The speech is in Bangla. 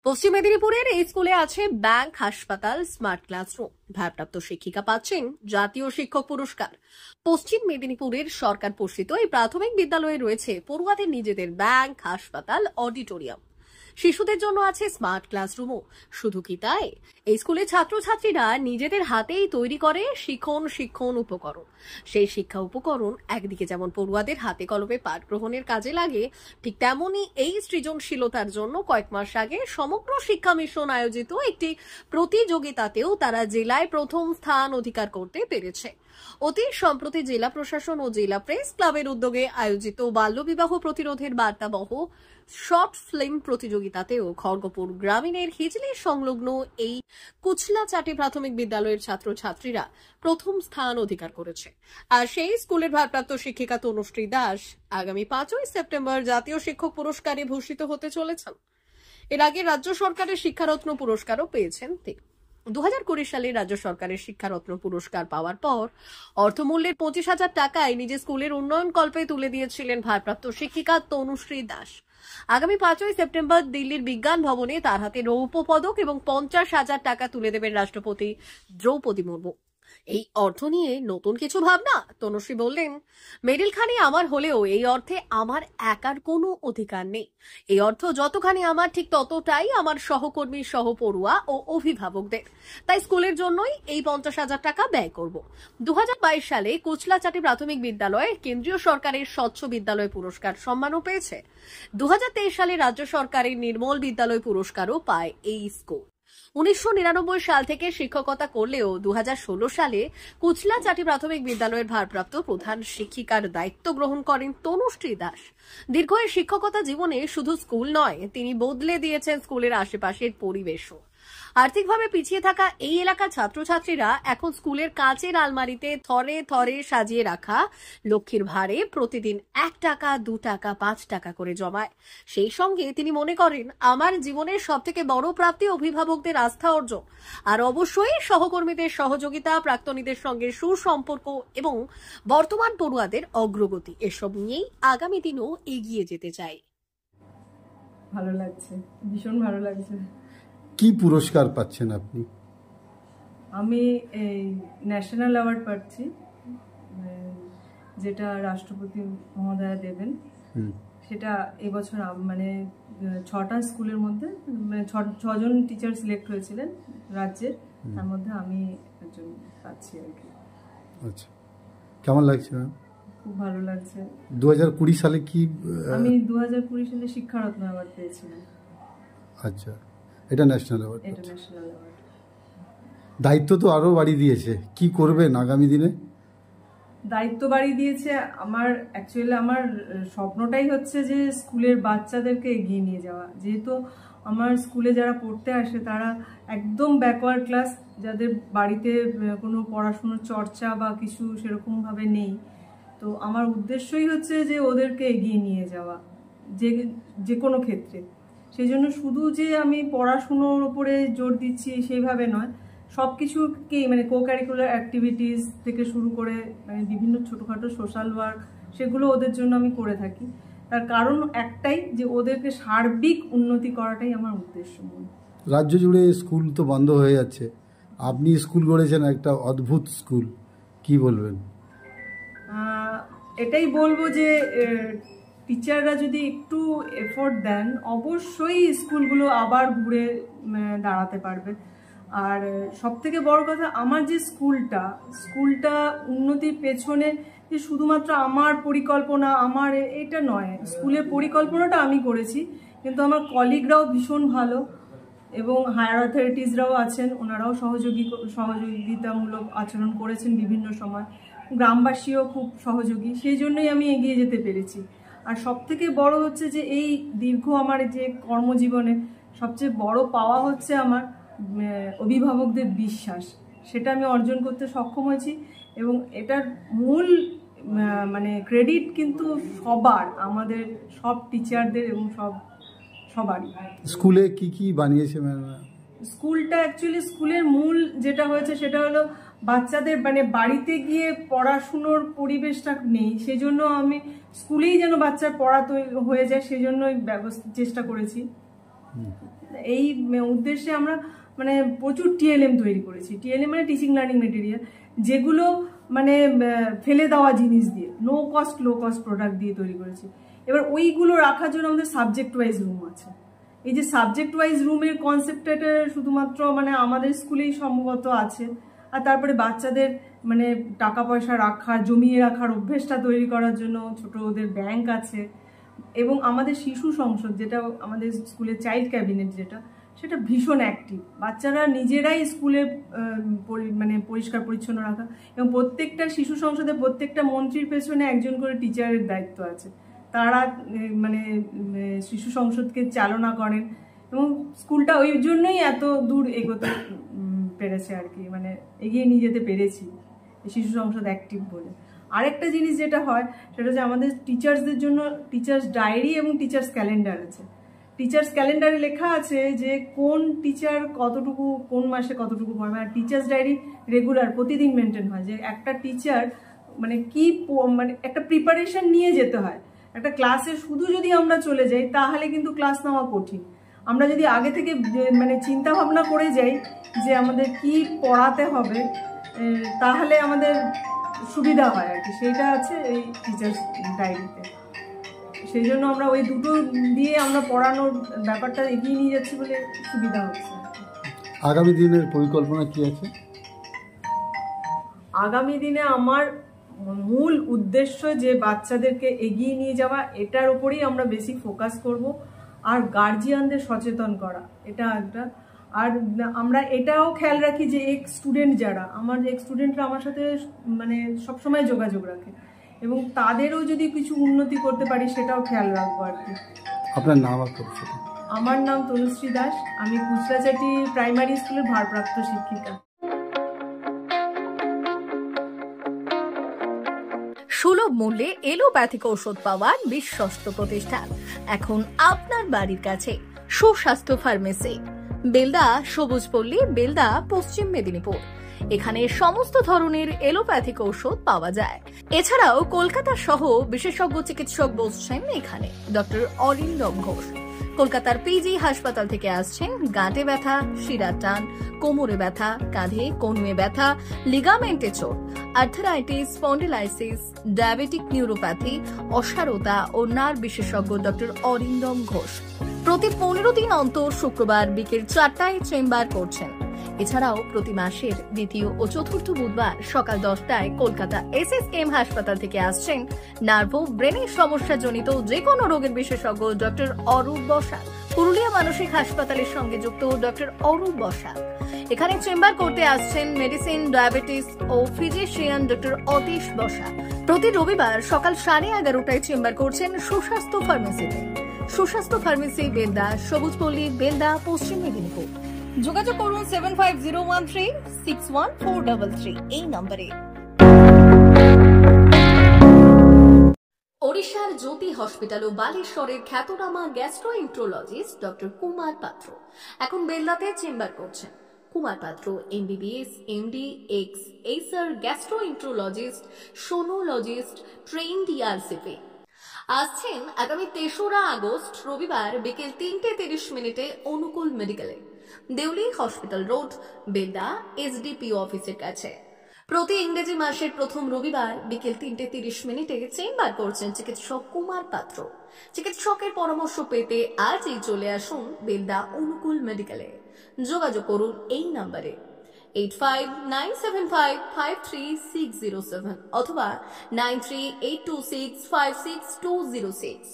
পশ্চিম মেদিনীপুরের এই স্কুলে আছে ব্যাংক, হাসপাতাল, স্মার্ট ক্লাসরুম। ভারপ্রাপ্ত শিক্ষিকা পাচ্ছেন জাতীয় শিক্ষক পুরস্কার। পশ্চিম মেদিনীপুরের সরকার পোষিত এই প্রাথমিক বিদ্যালয়ে রয়েছে পড়ুয়াদের নিজেদের ব্যাংক, হাসপাতাল, অডিটোরিয়াম। শিশুদের জন্য আছে স্মার্ট ক্লাসরুমও। শুধু কি তাই, এই স্কুলে ছাত্রছাত্রীরা নিজেদের হাতেই তৈরি করে শিক্ষণ উপকরণ। সেই শিক্ষা উপকরণ একদিকে যেমন পড়ুয়াদের হাতে কলমে পাঠ গ্রহণের কাজে লাগে, ঠিক তেমনি এই সৃজনশীলতার জন্য কয়েক মাস আগে সমগ্র শিক্ষা মিশন আয়োজিত একটি প্রতিযোগিতাতেও তারা জেলায় প্রথম স্থান অধিকার করতে পেরেছে। অতি সম্প্রতি জেলা প্রশাসন ও জেলা প্রেস ক্লাবের উদ্যোগে আয়োজিত বাল্যবিবাহ প্রতিরোধের বার্তাবহ শর্ট ফিল্ম প্রতিযোগিতাতেও খড়গপুর গ্রামীণের হিজলি সংলগ্ন এই কুচলাচাটি প্রাথমিক বিদ্যালয়ের ছাত্রছাত্রীরা প্রথম স্থান অধিকার করেছে। আর সেই স্কুলের ভারপ্রাপ্ত শিক্ষিকা তনুশ্রী দাস আগামী 5ই সেপ্টেম্বর জাতীয় শিক্ষক পুরস্কারে ভূষিত হতে চলেছেন। এর আগে রাজ্য সরকারের শিক্ষারত্ন পুরস্কারও পেয়েছেন তিনি। 2020 সালে রাজ্য সরকারের শিক্ষারত্ন পুরস্কার পাওয়ার পর অর্থমূল্যের 25,000 টাকায় নিজের স্কুলের উন্নয়ন কল্পে তুলে দিয়েছিলেন ভারপ্রাপ্ত শিক্ষিকা তনুশ্রী দাস। আগামী 5ই সেপ্টেম্বর দিল্লির বিজ্ঞান ভবনে তার হাতে রৌপ্য পদক এবং 50,000 টাকা তুলে দেবেন রাষ্ট্রপতি দ্রৌপদী মুর্মু। এই অর্থ নিয়ে নতুন কিছু ভাবনা? তনুশ্রী বললেন, মেডেলখানি আমার হলেও এই অর্থে আমার একার কোনো অধিকার নেই। এই অর্থ যতখানি আমার, ঠিক ততটাই আমার সহকর্মী, সহপড়ুয়া ও অভিভাবকদের। তাই স্কুলের জন্যই এই 50,000 টাকা ব্যয় করব। 2022 সালে কুচলাচাটি প্রাথমিক বিদ্যালয়ে কেন্দ্রীয় সরকারের স্বচ্ছ বিদ্যালয় পুরস্কার সম্মানও পেয়েছে। 2023 সালে রাজ্য সরকারের নির্মল বিদ্যালয় পুরস্কারও পায় এই স্কুল। 1999 সাল থেকে শিক্ষকতা করলেও 2016 সালে কুচলাচাটি প্রাথমিক বিদ্যালয়ের ভারপ্রাপ্ত প্রধান শিক্ষিকার দায়িত্ব গ্রহণ করেন তনুশ্রী দাস। দীর্ঘ এই শিক্ষকতা জীবনে শুধু স্কুল নয়, তিনি বদলে দিয়েছেন স্কুলের আশেপাশের পরিবেশও। আর্থিকভাবে পিছিয়ে থাকা এই এলাকার ছাত্রছাত্রীরা এখন স্কুলের কাচের আলমারিতে থরে থরে সাজিয়ে রাখা লক্ষ্মীর ভাড়ে প্রতিদিন 1 টাকা, 2 টাকা, 5 টাকা করে জমায়। সেই সঙ্গে তিনি মনে করেন, আমার জীবনের সবথেকে বড় প্রাপ্তি অভিভাবকদের আস্থা অর্জন, আর অবশ্যই সহকর্মীদের সহযোগিতা, প্রাক্তনীদের সঙ্গে সুসম্পর্ক এবং বর্তমান পড়ুয়াদের অগ্রগতি। এসব নিয়েই আগামী দিনও এগিয়ে যেতে চাই। ভালো লাগছে, ভীষণ ভালো লাগছে। কি পুরস্কার পাচ্ছেন আপনি? আমি এই ন্যাশনাল অ্যাওয়ার্ড পাচ্ছি, যেটা রাষ্ট্রপতি মহোদয়া দেবেন। সেটা এবছর মানে 6টা স্কুলের মধ্যে, মানে 6জন টিচার সিলেক্ট হয়েছিলেন রাজ্যের, তার মধ্যে আমি একজন পাচ্ছি আর কি। আচ্ছা, কেমন লাগছে ম্যাম? খুব ভালো লাগছে। 2020 সালে কি? আমি 2020 সালে শিক্ষারত্ন অ্যাওয়ার্ড পেয়েছিলাম। আচ্ছা, এটা ন্যাশনাল অ্যাওয়ার্ড। এটা ন্যাশনাল অ্যাওয়ার্ড। দায়িত্ব তো আরো বাড়িয়ে দিয়েছে, কি করবেন আগামী দিনে? দায়িত্ব বাড়িয়ে দিয়েছে। আমার অ্যাকচুয়ালি আমার স্বপ্নটাই হচ্ছে যে স্কুলের বাচ্চাদেরকে এগিয়ে নিয়ে যাওয়া। যেহেতু আমার স্কুলে যারা পড়তে আসে তারা একদম ব্যাকওয়ার্ড ক্লাস, যাদের বাড়িতে কোনো পড়াশুনোর চর্চা বা কিছু সেরকমভাবে নেই, তো আমার উদ্দেশ্যই হচ্ছে যে ওদেরকে এগিয়ে নিয়ে যাওয়া যে কোনো ক্ষেত্রে। সেই জন্য শুধু যে আমি পড়াশুনোর উপরে জোর দিচ্ছি সেইভাবে নয়, সব কিছুকেই মানে কো কারিকুলার অ্যাক্টিভিটিস থেকে শুরু করে মানে বিভিন্ন ছোটোখাটো সোশ্যাল ওয়ার্ক, সেগুলো ওদের জন্য আমি করে থাকি। তার কারণ একটাই, যে ওদেরকে সার্বিক উন্নতি করাটাই আমার উদ্দেশ্য। রাজ্য জুড়ে স্কুল তো বন্ধ হয়ে যাচ্ছে, আপনি স্কুল গড়েছেন, একটা অদ্ভুত স্কুল, কি বলবেন? এটাই বলবো যে টিচাররা যদি একটু এফোর্ট দেন, অবশ্যই স্কুলগুলো আবার ঘুরে দাঁড়াতে পারবে। আর সব থেকে বড় কথা, আমার যে স্কুলটা উন্নতির পেছনে যে শুধুমাত্র আমার পরিকল্পনা, আমার এটা নয়। স্কুলের পরিকল্পনাটা আমি করেছি, কিন্তু আমার কলিগরাও ভীষণ ভালো এবং হায়ার অথরিটিসরাও আছেন, ওনারাও সহযোগিতামূলক আচরণ করেছেন বিভিন্ন সময়। গ্রামবাসীও খুব সহযোগী, সেই জন্যই আমি এগিয়ে যেতে পেরেছি। আর সব থেকে বড় হচ্ছে যে এই দীর্ঘ আমার যে কর্মজীবনে সবচেয়ে বড় পাওয়া হচ্ছে আমার অভিভাবকদের বিশ্বাস। সেটা আমি অর্জন করতে সক্ষম হয়েছি এবং এটার মূল মানে ক্রেডিট কিন্তু সবার, আমাদের সব টিচারদের এবং সবারই। স্কুলে কি কি বানিয়েছে ম্যাম? স্কুলটা অ্যাকচুয়ালি স্কুলের মূল যেটা হয়েছে সেটা হলো বাচ্চাদের মানে বাড়িতে গিয়ে পড়াশুনোর পরিবেশটা নেই, সেই জন্য আমি স্কুলেই যেন বাচ্চার পড়া হয়ে যায়, সেই জন্যই চেষ্টা করেছি। এই উদ্দেশ্যে আমরা মানে প্রচুর টিএলএম তৈরি করেছি। টিএলএম মানে টিচিং লার্নিং মেটেরিয়াল, যেগুলো মানে ফেলে দেওয়া জিনিস দিয়ে লো কস্ট প্রোডাক্ট দিয়ে তৈরি করেছি। এবার ওইগুলো রাখার জন্য আমাদের সাবজেক্ট ওয়াইজ রুম আছে। এই যে সাবজেক্ট ওয়াইজ রুমের কনসেপ্টটা শুধুমাত্র মানে আমাদের স্কুলেই সম্ভবত আছে। আর তারপরে বাচ্চাদের মানে টাকা পয়সা রাখার, জমিয়ে রাখার অভ্যেসটা তৈরি করার জন্য ছোট ওদের ব্যাংক আছে। এবং আমাদের শিশু সংসদ, যেটা আমাদের স্কুলের চাইল্ড ক্যাবিনেট, সেটা ভীষণ অ্যাক্টিভ। বাচ্চারা নিজেরাই স্কুলে মানে পরিষ্কার পরিচ্ছন্ন রাখা, এবং প্রত্যেকটা শিশু সংসদে প্রত্যেকটা মন্ত্রীর পেছনে একজন করে টিচারের দায়িত্ব আছে। তারা মানে শিশু সংসদকে চালনা করেন, এবং স্কুলটা ওই জন্যই এত দূর এগোতে পেরেছে আর কি, মানে এগিয়ে নিয়ে যেতে পেরেছি শিশু সংসদ অ্যাক্টিভ বলে। আরেকটা জিনিস যেটা হয় সেটা হচ্ছে আমাদের টিচার্সদের জন্য টিচার্স ডায়েরি এবং টিচার্স ক্যালেন্ডার আছে। টিচার্স ক্যালেন্ডারে লেখা আছে যে কোন টিচার কতটুকু কোন মাসে কতটুকু পড়বে। আর টিচার্স ডায়েরি রেগুলার প্রতিদিন মেনটেন হয়, যে একটা টিচার মানে কি মানে একটা প্রিপারেশন নিয়ে যেতে হয়। একটা ক্লাসে শুধু যদি আমরা চলে যাই তাহলে কিন্তু ক্লাস নেওয়া কঠিন। আমরা যদি আগে থেকে মানে চিন্তা ভাবনা করে যাই যে আমাদের কি পড়াতে হবে, তাহলে আমাদের সুবিধা হয় আর কি। সেইটা আছে এই টিচার্স ডায়েরিতে। সেই জন্য আমরা ওই দুটো দিয়ে আমরা পড়ানোর ব্যাপারটা এগিয়ে নিয়ে যাচ্ছি বলে সুবিধা হচ্ছে। আগামী দিনের পরিকল্পনা কি আছে? আগামী দিনে আমার মূল উদ্দেশ্য যে বাচ্চাদেরকে এগিয়ে নিয়ে যাওয়া, এটার উপরেই আমরা বেশি ফোকাস করব। আর গার্জিয়ানদের সচেতন করা, এটা একটা। আর আমরা এটাও খেয়াল রাখি যে যারা আমার স্টুডেন্টরা আমার সাথে মানে সবসময় যোগাযোগ রাখে, এবং তাদেরও যদি কিছু উন্নতি করতে পারি সেটাও খেয়াল রাখবো আর কি। আপনার নাম আর পরিচয়? আমার নাম তনুশ্রী দাস, আমি কুচরাচাটি প্রাইমারি স্কুলের ভারপ্রাপ্ত শিক্ষিকা। সুলভ মূল্যে এলোপ্যাথিক ঔষধ পাওয়ার বিশ্বস্ত প্রতিষ্ঠান এখন আপনার বাড়ির কাছে। সুস্বাস্থ্য ফার্মেসি, বেলদা, সবুজপল্লী, বেলদা, পশ্চিম মেদিনীপুর। এখানে সমস্ত ধরনের এলোপ্যাথিক ঔষধ পাওয়া যায়। এছাড়াও কলকাতা সহ বিশেষজ্ঞ চিকিৎসক বসছেন এখানে। ডক্টর অরিন্দম ঘোষ কলকাতার পিজি হাসপাতাল থেকে আসছেন। গাঁটে ব্যথা, শিরার টান, কোমরে ব্যথা, কাঁধে কনুয়ে ব্যথা, লিগামেন্টে চোট, আর্থারাইটিস, স্পন্ডিলাইসিস, ডায়াবেটিক নিউরোপ্যাথি, অসারতা ও নার্ভ বিশেষজ্ঞ ডক্টর অরিন্দম ঘোষ প্রতি 15 দিন অন্তর শুক্রবার বিকেল 4টায় চেম্বার করছেন। এছাড়াও প্রতি মাসের দ্বিতীয় ও চতুর্থ বুধবার সকাল 10টায় কলকাতা SSM হাসপাতাল থেকে আসছেন নার্ভ ব্রেনের সমস্যা জনিত যে কোনো রোগের বিশেষজ্ঞ ডক্টর অরূপ বসাক। পুরুলিয়া মানসিক হাসপাতালের সঙ্গে যুক্ত ডক্টর অরূপ বসাক। এখানে চেম্বার করতে আসছেন মেডিসিন, ডায়াবেটিস ও ফিজিশিয়ান ডক্টর অতীশ বসাক। প্রতি রবিবার সকাল 11:30টায় চেম্বার করছেন সুস্বাস্থ্য ফার্মেসিতে। সুস্বাস্থ্য ফার্মেসি, বেলদা, সবুজপল্লী, বেলদা, পশ্চিম মেদিনীপুর। যোগাযোগ করুন 7501361433 এই নম্বরে। ওড়িশার জ্যোতি হসপিটাল ও বালেশ্বরের খ্যাতনামা গ্যাস্ট্রোএন্টারোলজিস্ট ডক্টর কুমার পাত্র এখন বেলদাতে চেম্বার করছেন। Kumar Patra MBBS, MD, ex SR gastroenterologist, sonologist, trained ERCP। আসছেন আগামী 3রা আগস্ট রবিবার বিকেল 3:30 অনুকূল মেডিকেলে, Deuli hospital road, Belda, SDPO অফিসের কাছে। প্রতি ইংরেজি মাসের প্রথম রবিবার বিকেল 3:30 চেম্বার করছেন চিকিৎসক কুমার পাত্র। চিকিৎসকের পরামর্শ পেতে আজই চলে আসুন বেলদা অনুকূল মেডিকেলে। যোগাযোগ করুন এই নম্বরে 8597553607 অথবা 9382656206।